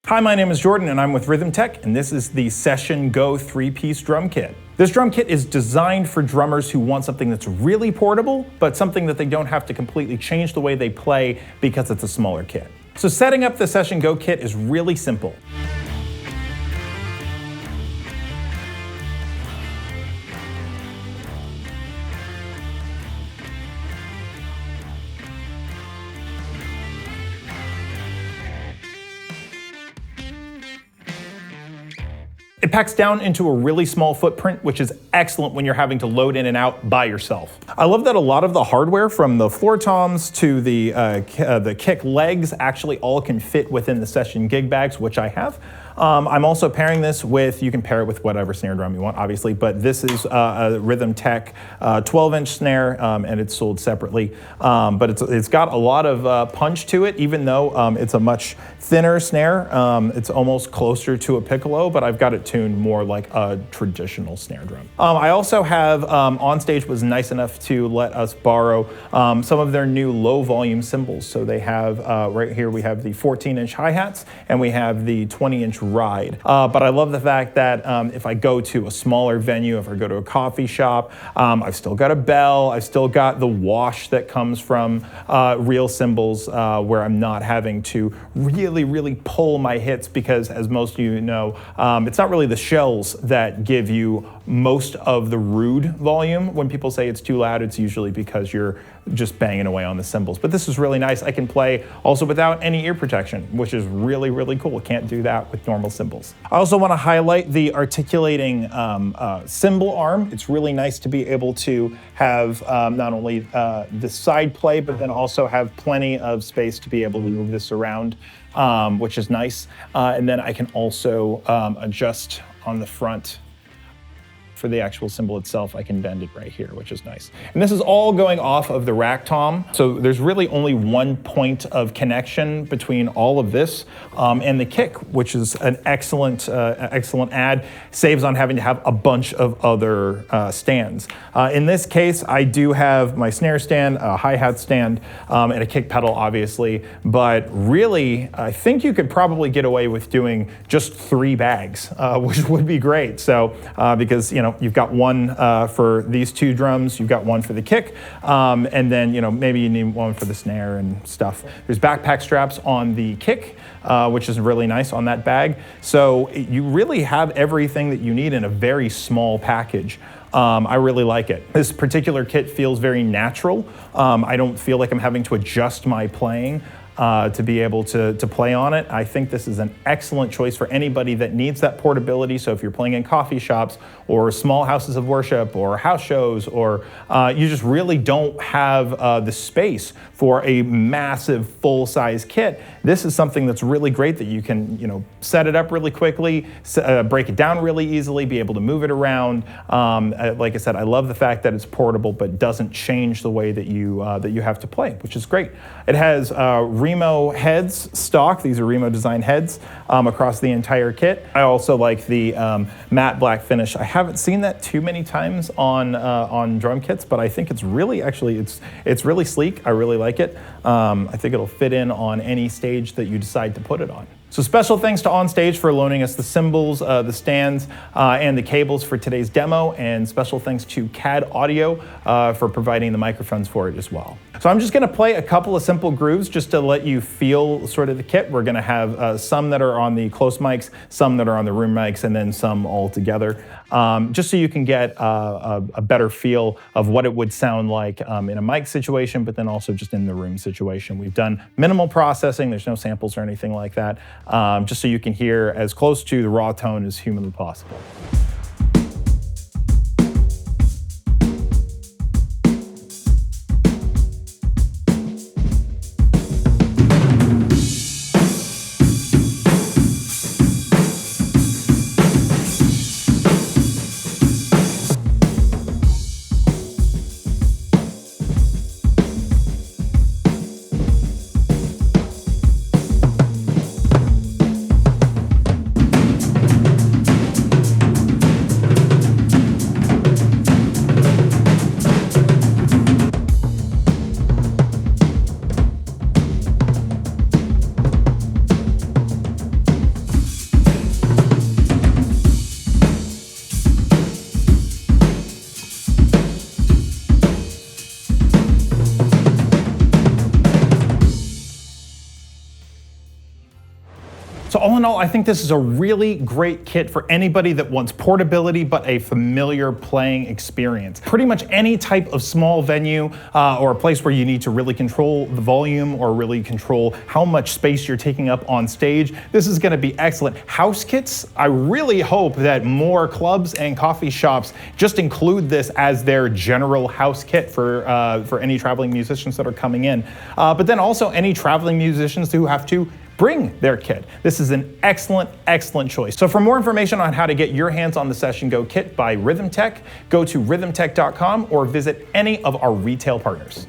Hi, my name is Jordan and I'm with RhythmTech, and this is the SessionGo 3-piece drum kit. This drum kit is designed for drummers who want something that's really portable, but something that they don't have to completely change the way they play because it's a smaller kit. So setting up the SessionGo kit is really simple. It packs down into a really small footprint, which is excellent when you're having to load in and out by yourself. I love that a lot of the hardware, from the floor toms to the kick legs, actually all can fit within the Session gig bags, which I have. I'm also pairing this with, you can pair it with whatever snare drum you want, obviously, but this is a RhythmTech 12-inch snare, and it's sold separately. But it's got a lot of punch to it, even though it's a much thinner snare. It's almost closer to a piccolo, but I've got it tuned more like a traditional snare drum. I also have, Onstage was nice enough to let us borrow some of their new low volume cymbals. So they have, right here we have the 14-inch hi-hats, and we have the 20-inch ride. But I love the fact that if I go to a smaller venue, if I go to a coffee shop, I've still got a bell, I've still got the wash that comes from real cymbals, where I'm not having to really pull my hits, because as most of you know, it's not really the shells that give you most of the rude volume. When people say it's too loud, it's usually because you're just banging away on the cymbals. But this is really nice. I can play also without any ear protection, which is really cool. Can't do that with normal cymbals. I also want to highlight the articulating cymbal arm. It's really nice to be able to have not only the side play, but then also have plenty of space to be able to move this around, which is nice. And then I can also adjust on the front. For the actual cymbal itself, I can bend it right here, which is nice. And this is all going off of the rack tom. So there's really only one point of connection between all of this and the kick, which is an excellent add. Saves on having to have a bunch of other stands. In this case, I do have my snare stand, a hi-hat stand, and a kick pedal, obviously. But really, I think you could probably get away with doing just 3 bags, which would be great. So, because, you know, you've got one for these 2 drums, you've got one for the kick, and then, you know, maybe you need one for the snare and stuff. There's backpack straps on the kick, which is really nice on that bag. So you really have everything that you need in a very small package. I really like it. This particular kit feels very natural. I don't feel like I'm having to adjust my playing to be able to play on it. I think this is an excellent choice for anybody that needs that portability. So if you're playing in coffee shops or small houses of worship or house shows, or you just really don't have the space for a massive full-size kit, this is something that's really great that you can, you know, set it up really quickly, break it down really easily, be able to move it around. Like I said, I love the fact that it's portable but doesn't change the way that you have to play, which is great. It has Remo heads stock. These are Remo design heads across the entire kit. I also like the matte black finish. I haven't seen that too many times on drum kits, but I think it's really, it's really sleek. I really like it. I think it'll fit in on any stage that you decide to put it on. So special thanks to Onstage for loaning us the cymbals, the stands, and the cables for today's demo, and special thanks to CAD Audio for providing the microphones for it as well. So I'm just gonna play a couple of simple grooves just to let you feel sort of the kit. We're gonna have some that are on the close mics, some that are on the room mics, and then some all together, just so you can get a better feel of what it would sound like in a mic situation, but then also just in the room situation. We've done minimal processing, there's no samples or anything like that, just so you can hear as close to the raw tone as humanly possible. So all in all, I think this is a really great kit for anybody that wants portability but a familiar playing experience. Pretty much any type of small venue or a place where you need to really control the volume or really control how much space you're taking up on stage, this is going to be excellent. House kits, I really hope that more clubs and coffee shops just include this as their general house kit for any traveling musicians that are coming in. But then also any traveling musicians who have to bring their kit. This is an excellent, excellent choice. So for more information on how to get your hands on the SessionGo kit by RhythmTech, go to rhythmtech.com or visit any of our retail partners.